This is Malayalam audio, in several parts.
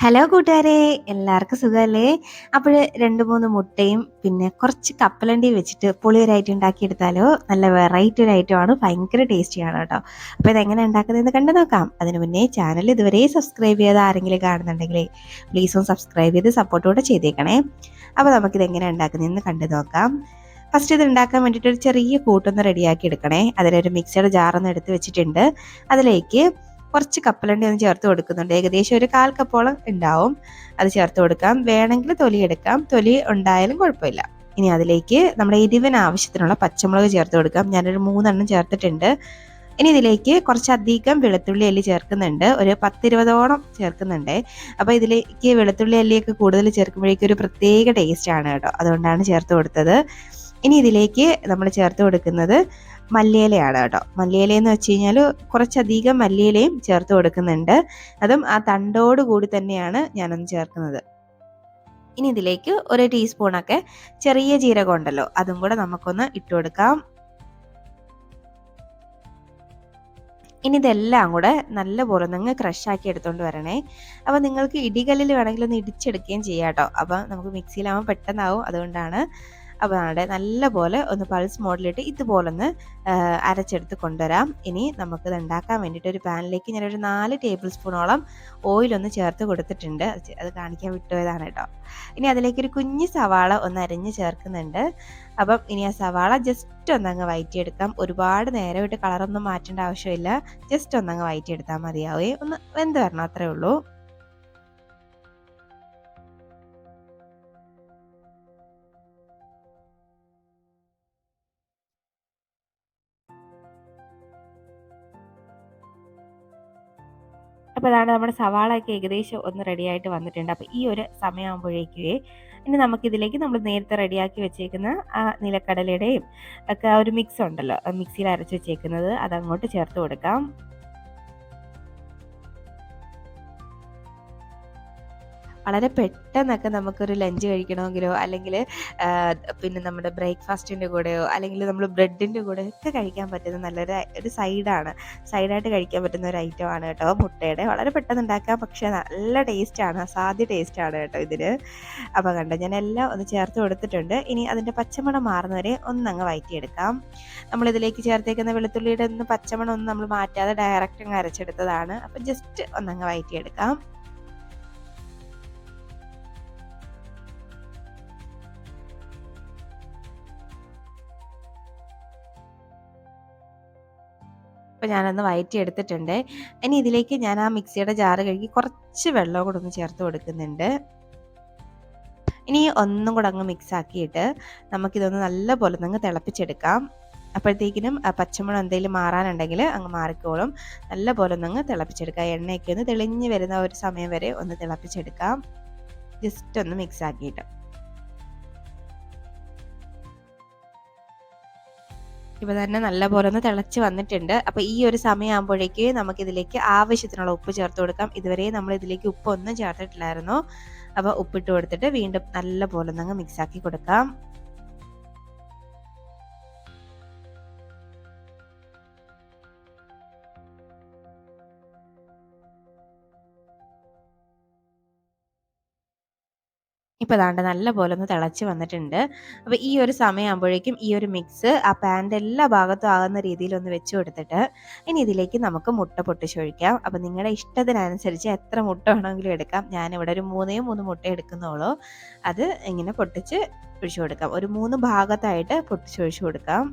ഹലോ കൂട്ടുകാരെ, എല്ലാവർക്കും സുഖമല്ലേ? അപ്പോൾ 2-3 മുട്ടയും പിന്നെ കുറച്ച് കപ്പലണ്ടിയും വെച്ചിട്ട് പൊളിയൊരു ഐറ്റം ഉണ്ടാക്കിയെടുത്താലോ. നല്ല വെറൈറ്റി ഒരു ഐറ്റമാണ്, ഭയങ്കര ടേസ്റ്റിയാണ് കേട്ടോ. അപ്പോൾ ഇതെങ്ങനെ ഉണ്ടാക്കുന്നതെന്ന് കണ്ടു നോക്കാം. അതിന് മുന്നേ ചാനൽ ഇതുവരെ സബ്സ്ക്രൈബ് ചെയ്ത ആരെങ്കിലും കാണുന്നുണ്ടെങ്കിൽ പ്ലീസ് ഒന്ന് സബ്സ്ക്രൈബ് ചെയ്ത് സപ്പോർട്ടോടെ ചെയ്തേക്കണേ. അപ്പോൾ നമുക്കിതെങ്ങനെ ഉണ്ടാക്കുന്നതെന്ന് കണ്ടു നോക്കാം. ഫസ്റ്റ് ഇത് ഉണ്ടാക്കാൻ വേണ്ടിയിട്ട് ഒരു ചെറിയ കൂട്ടൊന്ന് റെഡിയാക്കി എടുക്കണേ. അതിലൊരു മിക്സഡ് ജാറൊന്ന് എടുത്ത് വെച്ചിട്ടുണ്ട്. അതിലേക്ക് കുറച്ച് കപ്പലണ്ടി ഒന്ന് ചേർത്ത് കൊടുക്കുന്നുണ്ട്. ഏകദേശം ഒരു 1/4 കപ്പോളം ഉണ്ടാവും. അത് ചേർത്ത് കൊടുക്കാം. വേണമെങ്കിൽ തൊലി എടുക്കാം, തൊലി ഉണ്ടായാലും കുഴപ്പമില്ല. ഇനി അതിലേക്ക് നമ്മുടെ എരിവിന് ആവശ്യത്തിനുള്ള പച്ചമുളക് ചേർത്ത് കൊടുക്കാം. ഞാനൊരു 3 ചേർത്തിട്ടുണ്ട്. ഇനി ഇതിലേക്ക് കുറച്ചധികം വെളുത്തുള്ളി അല്ലി ചേർക്കുന്നുണ്ട്. ഒരു 10-20ഓളം ചേർക്കുന്നുണ്ട്. അപ്പോൾ ഇതിലേക്ക് വെളുത്തുള്ളി അല്ലിയൊക്കെ കൂടുതൽ ചേർക്കുമ്പോഴേക്കും ഒരു പ്രത്യേക ടേസ്റ്റ് ആണ് കേട്ടോ, അതുകൊണ്ടാണ് ചേർത്ത് കൊടുത്തത്. ഇനി ഇതിലേക്ക് നമ്മൾ ചേർത്ത് കൊടുക്കുന്നത് മല്ലിയിലയാണ് കേട്ടോ. മല്ലിയില എന്ന് വെച്ച് കഴിഞ്ഞാൽ കുറച്ചധികം മല്ലിയിലയും ചേർത്ത് കൊടുക്കുന്നുണ്ട്. അതും ആ തണ്ടോട് കൂടി തന്നെയാണ് ഞാനൊന്ന് ചേർക്കുന്നത്. ഇനി ഇതിലേക്ക് 1 ടീസ്പൂണൊക്കെ ചെറിയ ജീരകം ഉണ്ടല്ലോ, അതും കൂടെ നമുക്കൊന്ന് ഇട്ട് കൊടുക്കാം. ഇനി ഇതെല്ലാം കൂടെ നല്ലപോലെ നിങ്ങൾ ക്രഷാക്കി എടുത്തുകൊണ്ട് വരണേ. അപ്പോൾ നിങ്ങൾക്ക് ഇടികല്ലിൽ വേണമെങ്കിൽ ഒന്ന് ഇടിച്ചെടുക്കുകയും ചെയ്യാം കേട്ടോ. അപ്പോൾ നമുക്ക് മിക്സിയിലാവുമ്പോൾ പെട്ടെന്നാവും, അതുകൊണ്ടാണ്. അപ്പോൾ അവിടെ നല്ലപോലെ ഒന്ന് പൾസ് മോഡിലിട്ട് ഇതുപോലൊന്ന് അരച്ചെടുത്ത് കൊണ്ടുവരാം. ഇനി നമുക്കിത് ഉണ്ടാക്കാൻ വേണ്ടിയിട്ട് ഒരു പാനിലേക്ക് ഞാനൊരു 4 ടേബിൾ സ്പൂണോളം ഓയിലൊന്ന് ചേർത്ത് കൊടുത്തിട്ടുണ്ട്. അത് കാണിക്കാൻ വിട്ടുപോയതാണ് കേട്ടോ. ഇനി അതിലേക്ക് ഒരു കുഞ്ഞ് സവാള ഒന്ന് അരിഞ്ഞ് ചേർക്കുന്നുണ്ട്. അപ്പം ഇനി ആ സവാള ജസ്റ്റ് ഒന്നങ്ങ് വഴറ്റിയെടുക്കാം. ഒരുപാട് നേരമായിട്ട് കളറൊന്നും മാറ്റേണ്ട ആവശ്യമില്ല. ജസ്റ്റ് ഒന്നങ്ങ് വഴറ്റിയെടുത്താൽ മതിയാവേ. ഒന്ന് വെന്ത് വരണം, അത്രേ ഉള്ളൂ. അപ്പോൾ അതാണ് നമ്മുടെ സവാളയൊക്കെ ഏകദേശം ഒന്ന് റെഡിയായിട്ട് വന്നിട്ടുണ്ട്. അപ്പോൾ ഈ ഒരു സമയമാകുമ്പോഴേക്കേ ഇനി നമുക്കിതിലേക്ക് നമ്മൾ നേരത്തെ റെഡിയാക്കി വെച്ചേക്കുന്ന ആ നിലക്കടലയുടെയും ഒക്കെ ഒരു മിക്സ് ഉണ്ടല്ലോ, മിക്സിയിൽ അരച്ച് വെച്ചേക്കുന്നത്, അതങ്ങോട്ട് ചേർത്ത് കൊടുക്കാം. വളരെ പെട്ടെന്നൊക്കെ നമുക്കൊരു ലഞ്ച് കഴിക്കണമെങ്കിലോ അല്ലെങ്കിൽ പിന്നെ നമ്മുടെ ബ്രേക്ക്ഫാസ്റ്റിൻ്റെ കൂടെയോ അല്ലെങ്കിൽ നമ്മൾ ബ്രെഡിൻ്റെ കൂടെ ഒക്കെ കഴിക്കാൻ പറ്റുന്ന നല്ലൊരു സൈഡായിട്ട് കഴിക്കാൻ പറ്റുന്ന ഒരു ഐറ്റമാണ് കേട്ടോ മുട്ടയുടെ. വളരെ പെട്ടെന്ന് ഉണ്ടാക്കാം, പക്ഷേ നല്ല ടേസ്റ്റാണ്, അസാധ്യ ടേസ്റ്റാണ് കേട്ടോ ഇതിന്. അപ്പോൾ കണ്ടോ, ഞാൻ എല്ലാം ഒന്ന് ചേർത്ത് കൊടുത്തിട്ടുണ്ട്. ഇനി അതിൻ്റെ പച്ചമണം മാറുന്നവരെ ഒന്നങ്ങ് വഴറ്റിയെടുക്കാം. നമ്മളിതിലേക്ക് ചേർത്തേക്കുന്ന വെളുത്തുള്ളിയുടെ ഒന്നും പച്ചമണം ഒന്നും നമ്മൾ മാറ്റാതെ ഡയറക്റ്റ് അങ്ങ് അരച്ചെടുത്തതാണ്. അപ്പോൾ ജസ്റ്റ് ഒന്നങ്ങ് വഴറ്റിയെടുക്കാം. അപ്പോൾ ഞാനൊന്ന് വഴറ്റിയെടുത്തിട്ടുണ്ട്. ഇനി ഇതിലേക്ക് ഞാൻ ആ മിക്സിയുടെ ജാറ് കഴുകി കുറച്ച് വെള്ളം കൂടെ ഒന്ന് ചേർത്ത് കൊടുക്കുന്നുണ്ട്. ഇനി ഒന്നും കൂടെ അങ്ങ് മിക്സ് ആക്കിയിട്ട് നമുക്കിതൊന്ന് നല്ലപോലെ ഒന്ന് തിളപ്പിച്ചെടുക്കാം. അപ്പോഴത്തേക്കിനും പച്ചമുളക് എന്തെങ്കിലും മാറാനുണ്ടെങ്കിൽ അങ്ങ് മാറിക്കോളും. നല്ലപോലെ ഒന്നങ്ങ് തിളപ്പിച്ചെടുക്കാം. എണ്ണയൊക്കെ ഒന്ന് തെളിഞ്ഞ് വരുന്ന ഒരു സമയം വരെ ഒന്ന് തിളപ്പിച്ചെടുക്കാം, ജസ്റ്റ് ഒന്ന് മിക്സ് ആക്കിയിട്ട്. ഇപ്പോൾ തന്നെ നല്ലപോലെ ഒന്ന് തിളച്ച് വന്നിട്ടുണ്ട്. അപ്പോൾ ഈ ഒരു സമയമാകുമ്പോഴേക്ക് നമുക്കിതിലേക്ക് ആവശ്യത്തിനുള്ള ഉപ്പ് ചേർത്ത് കൊടുക്കാം. ഇതുവരെ നമ്മൾ ഇതിലേക്ക് ഉപ്പൊന്നും ചേർത്തിട്ടില്ലായിരുന്നു. അപ്പോൾ ഉപ്പിട്ട് കൊടുത്തിട്ട് വീണ്ടും നല്ലപോലെ ഒന്ന് മിക്സ് ആക്കി കൊടുക്കാം. ഇപ്പോൾ ദാണ്ടെ നല്ലപോലെ ഒന്ന് തിളച്ച് വന്നിട്ടുണ്ട്. അപ്പോൾ ഈ ഒരു സമയമാകുമ്പോഴേക്കും ഈ ഒരു മിക്സ് ആ പാനിൻ്റെ എല്ലാ ഭാഗത്തും ആകുന്ന രീതിയിൽ ഒന്ന് വെച്ച് കൊടുത്തിട്ട് ഇനി ഇതിലേക്ക് നമുക്ക് മുട്ട പൊട്ടിച്ചൊഴിക്കാം. അപ്പോൾ നിങ്ങളുടെ ഇഷ്ടത്തിനനുസരിച്ച് എത്ര മുട്ട വേണമെങ്കിലും എടുക്കാം. ഞാനിവിടെ ഒരു 3 മുട്ട എടുക്കുന്നുള്ളൂ. അത് ഇങ്ങനെ പൊട്ടിച്ച് ഒഴിച്ചു കൊടുക്കാം. ഒരു 3 ഭാഗത്തായിട്ട് പൊട്ടിച്ചൊഴിച്ചു കൊടുക്കാം.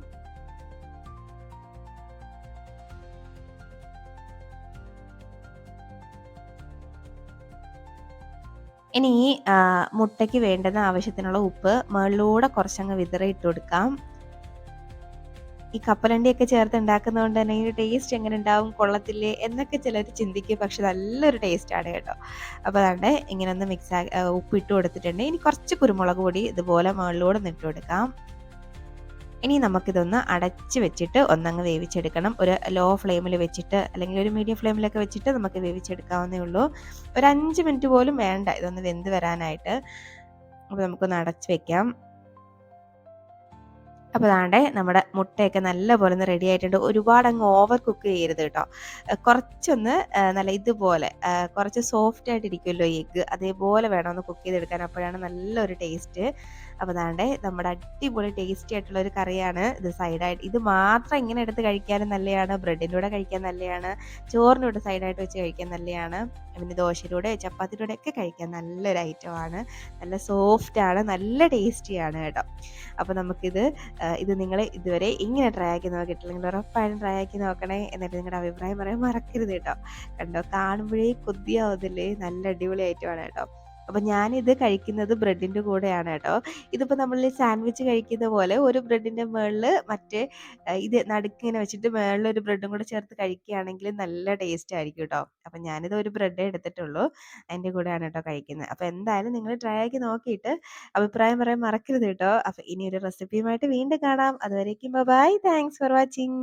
ഇനി ഈ മുട്ടയ്ക്ക് വേണ്ടുന്ന ആവശ്യത്തിനുള്ള ഉപ്പ് മുകളിലൂടെ കുറച്ചങ്ങ് വിതറി ഇട്ട് കൊടുക്കാം. ഈ കപ്പലണ്ടിയൊക്കെ ചേർത്ത് ഉണ്ടാക്കുന്നതുകൊണ്ട് തന്നെ ഈ ടേസ്റ്റ് എങ്ങനെ ഉണ്ടാവും, കൊള്ളത്തില്ലേ എന്നൊക്കെ ചിലർ ചിന്തിക്കും. പക്ഷെ നല്ലൊരു ടേസ്റ്റാണ് കേട്ടോ. അപ്പോൾ അതാണ്ട് ഇങ്ങനെ ഒന്ന് ഉപ്പ് ഇട്ട് കൊടുത്തിട്ടുണ്ട്. ഇനി കുറച്ച് കുരുമുളക് പൊടി ഇതുപോലെ മുകളിലൂടെ ഒന്ന് ഇട്ട് കൊടുക്കാം. ഇനി നമുക്കിതൊന്ന് അടച്ച് വെച്ചിട്ട് ഒന്നങ്ങ് വേവിച്ചെടുക്കണം. ഒരു ലോ ഫ്ലെയിമിൽ വെച്ചിട്ട് അല്ലെങ്കിൽ ഒരു മീഡിയം ഫ്ലെയിമിലൊക്കെ വെച്ചിട്ട് നമുക്ക് വേവിച്ചെടുക്കാവുന്നേ ഉള്ളൂ. ഒരു 5 മിനിറ്റ് പോലും വേണ്ട ഇതൊന്ന് വെന്ത് വരാനായിട്ട്. അപ്പോൾ നമുക്കൊന്ന് അടച്ച് വെക്കാം. അപ്പോൾ ദാണ്ടെ നമ്മുടെ മുട്ടയൊക്കെ നല്ലപോലെ ഒന്ന് റെഡി ആയിട്ടുണ്ട്. ഒരുപാട് അങ്ങ് ഓവർ കുക്ക് ചെയ്യരുത് കേട്ടോ. കുറച്ചൊന്ന് നല്ല ഇതുപോലെ കുറച്ച് സോഫ്റ്റ് ആയിട്ടിരിക്കുമല്ലോ എഗ്ഗ്, അതേപോലെ വേണം ഒന്ന് കുക്ക് ചെയ്തെടുക്കാൻ. അപ്പോഴാണ് നല്ലൊരു ടേസ്റ്റ്. അപ്പോൾ ദാണ്ടെ നമ്മുടെ അടിപൊളി ടേസ്റ്റി ആയിട്ടുള്ള ഒരു കറിയാണ് ഇത്. സൈഡായിട്ട് ഇത് മാത്രം ഇങ്ങനെ എടുത്ത് കഴിക്കാനും നല്ലതാണ്, ബ്രെഡിൻ്റെ കൂടെ കഴിക്കാൻ നല്ലതാണ്, ചോറിൻ്റെ കൂടെ സൈഡായിട്ട് വെച്ച് കഴിക്കാൻ നല്ലതാണ്, പിന്നെ ദോശയിലൂടെ ചപ്പാത്തിയുടെ കൂടെ ഒക്കെ കഴിക്കാൻ നല്ലൊരു ഐറ്റമാണ്. നല്ല സോഫ്റ്റാണ്, നല്ല ടേസ്റ്റിയാണ് കേട്ടോ. അപ്പോൾ നമുക്കിത് ഇത് നിങ്ങൾ ഇതുവരെ ഇങ്ങനെ ട്രൈ ആക്കി നോക്കിയിട്ടില്ലെങ്കിൽ ഉറപ്പായും ട്രൈ ആക്കി നോക്കണേ. എന്നിട്ട് നിങ്ങളുടെ അഭിപ്രായം പറയാൻ മറക്കരുത് കേട്ടോ. കണ്ടോ, കാണുമ്പോഴേ കൊതിയാവുന്നില്ലേ? നല്ല അടിപൊളി ഐറ്റമാണ് കേട്ടോ. അപ്പം ഞാനിത് കഴിക്കുന്നത് ബ്രെഡിൻ്റെ കൂടെയാണ് കേട്ടോ. ഇതിപ്പോൾ നമ്മൾ സാൻഡ്വിച്ച് കഴിക്കുന്ന പോലെ ഒരു ബ്രെഡിൻ്റെ മുകളിൽ മറ്റേ ഇത് നടുക്കിങ്ങനെ വെച്ചിട്ട് മുകളിൽ ഒരു ബ്രെഡും കൂടെ ചേർത്ത് കഴിക്കുകയാണെങ്കിൽ നല്ല ടേസ്റ്റ് ആയിരിക്കും കേട്ടോ. അപ്പം ഞാനിത് ഒരു ബ്രെഡേ എടുത്തിട്ടുള്ളൂ, അതിൻ്റെ കൂടെയാണ് കേട്ടോ കഴിക്കുന്നത്. അപ്പോൾ എന്തായാലും നിങ്ങൾ ട്രൈ ആക്കി നോക്കിയിട്ട് അഭിപ്രായം പറയാൻ മറക്കരുത് കേട്ടോ. അപ്പോൾ ഇനി ഒരു റെസിപ്പിയുമായിട്ട് വീണ്ടും കാണാം. അതുവരേക്കും ബൈ. Thanks for watching.